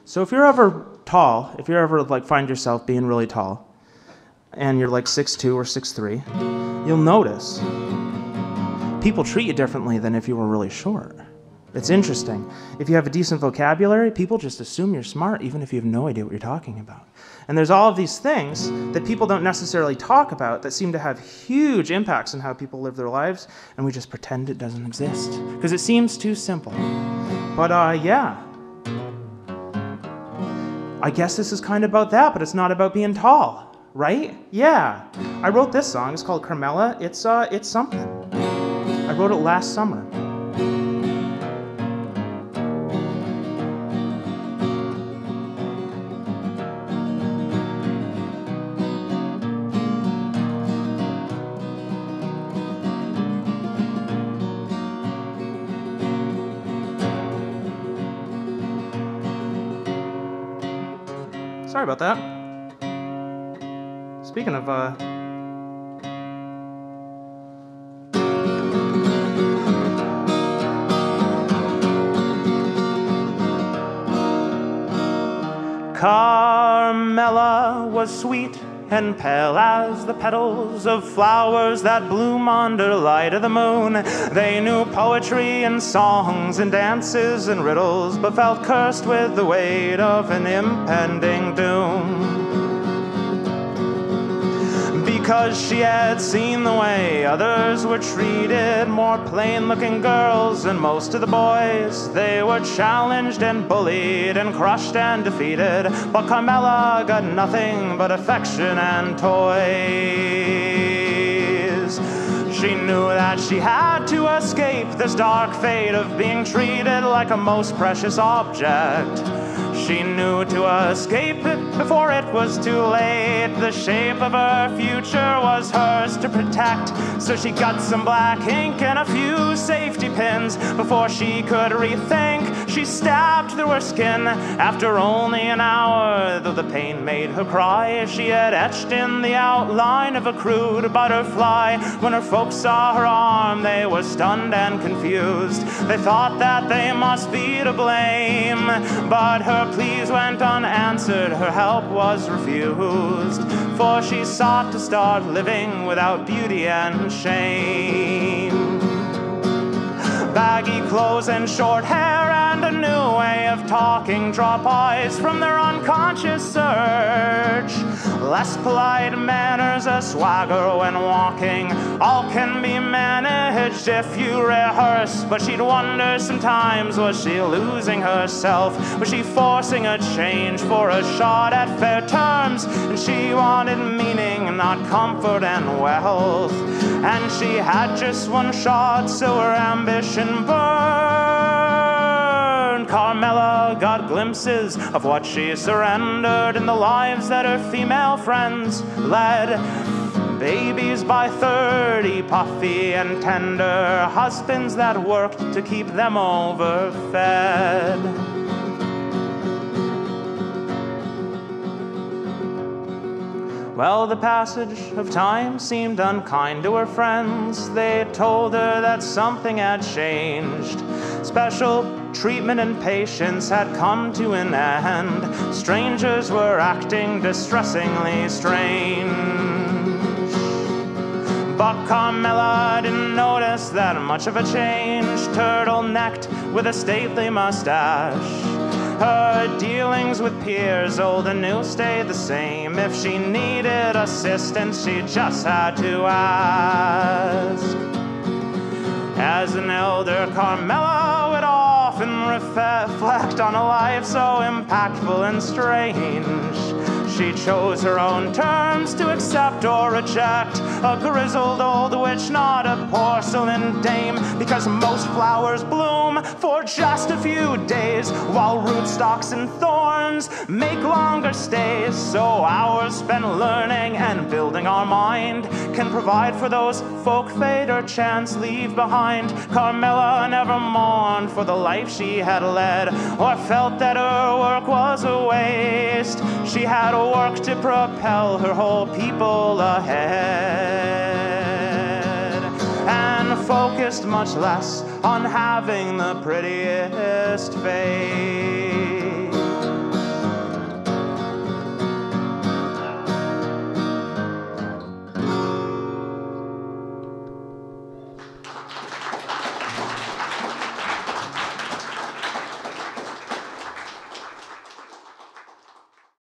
So if you're ever tall, if you ever like find yourself being really tall, and you're like 6'2" or 6'3", you'll notice people treat you differently than if you were really short. It's interesting. If you have a decent vocabulary, people just assume you're smart even if you have no idea what you're talking about. And there's all of these things that people don't necessarily talk about that seem to have huge impacts on how people live their lives, and we just pretend it doesn't exist because it seems too simple. But yeah, I guess this is kind of about that, but it's not about being tall, right? Yeah. I wrote this song. It's called Carmella. It's something. I wrote it last summer. Sorry about that. Speaking of, Carmella was sweet and pale as the petals of flowers that bloom under light of the moon. They knew poetry and songs and dances and riddles, but felt cursed with the weight of an impending doom. Because she had seen the way others were treated, more plain-looking girls and most of the boys, they were challenged and bullied and crushed and defeated, but Carmella got nothing but affection and toys. She knew that she had to escape this dark fate of being treated like a most precious object. She knew to escape it before it was too late. The shape of her future was hers to protect. So she got some black ink and a few safety pins. Before she could rethink, she stabbed through her skin. After only an hour, though the pain made her cry, she had etched in the outline of a crude butterfly. When her folks saw her arm, they were stunned and confused. They thought that they must be to blame, but her pleas went unanswered, her help was refused, for she sought to start living without beauty and shame. Baggy clothes and short hair and a new way of talking drop eyes from their unconscious search. Less polite manners, a swagger when walking, all can be managed if you rehearse. But she'd wonder sometimes, was she losing herself? Was she forcing a change for a shot at fair terms? And she wanted meaning, not comfort and wealth. And she had just one shot, so her ambition burned. Carmella got glimpses of what she surrendered in the lives that her female friends led. Babies by 30, puffy and tender, husbands that worked to keep them overfed. Well, the passage of time seemed unkind to her friends. They told her that something had changed. Special treatment and patience had come to an end. Strangers were acting distressingly strange. But Carmella didn't notice that much of a change. Turtle-necked with a stately mustache, her dealings with peers, old and new, stayed the same. If she needed assistance, she just had to ask. As an elder, Carmella would often reflect on a life so impactful and strange. She chose her own terms to accept or reject, a grizzled old witch, not a porcelain dame, because most flowers bloom for just a few days, while rootstocks and thorns make longer stays. So hours spent learning and building our mind can provide for those folk fate or chance leave behind. Carmella never mourned for the life she had led, or felt that her work was a waste. She had work to propel her whole people ahead, and focused much less on having the prettiest face.